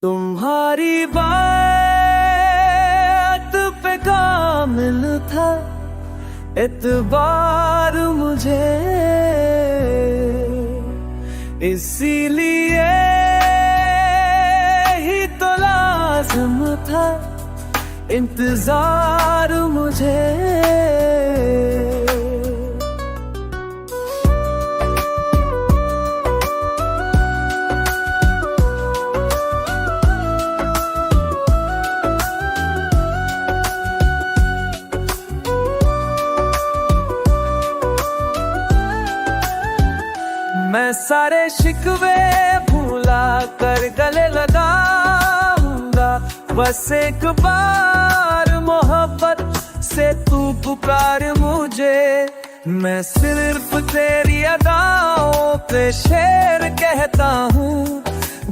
तुम्हारी बात पे कामिल था एतबार मुझे, इसीलिए ही तो लाज़िम था इंतजार मुझे। मैं सारे शिकवे भूला कर गले लगाऊंगा, बस एक बार मोहब्बत से तू पुकार मुझे। मैं सिर्फ तेरी अदाओं पे शेर कहता हूँ,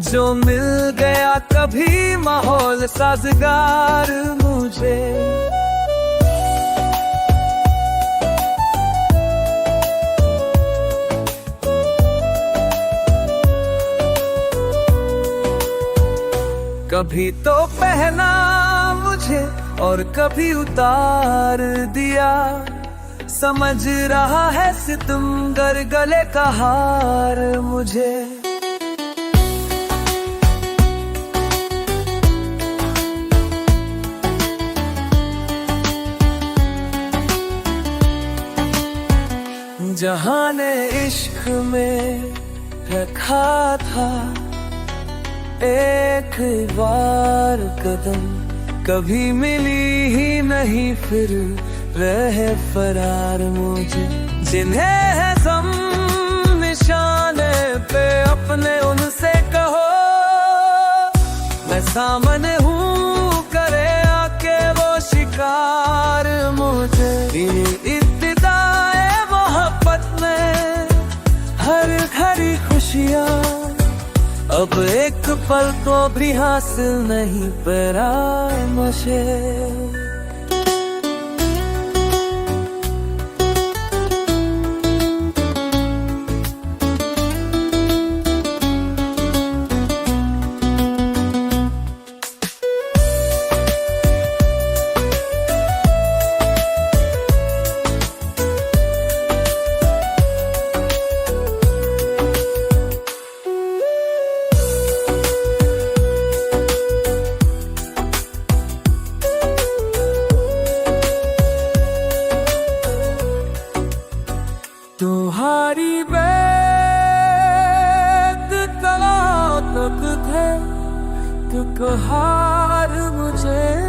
जो मिल गया कभी माहौल साजगार मुझे। कभी तो पहना मुझे और कभी उतार दिया, समझ रहा है सितमगर गले का हार मुझे। जहां ने इश्क में रखा था एक बार कदम, कभी मिली ही नहीं फिर रहे फरार मुझे। जिन्हें है गम निशाने पे अपने उनसे कहो, मैं सामने हूँ करे आके वो शिकार मुझे। इब्तिदाए मोहब्बत में हर घड़ी खुशियाँ अब एक पल को भी हासिल नहीं परा मुझे। तुम्हारी बैत तक थे तुक हार मुझे।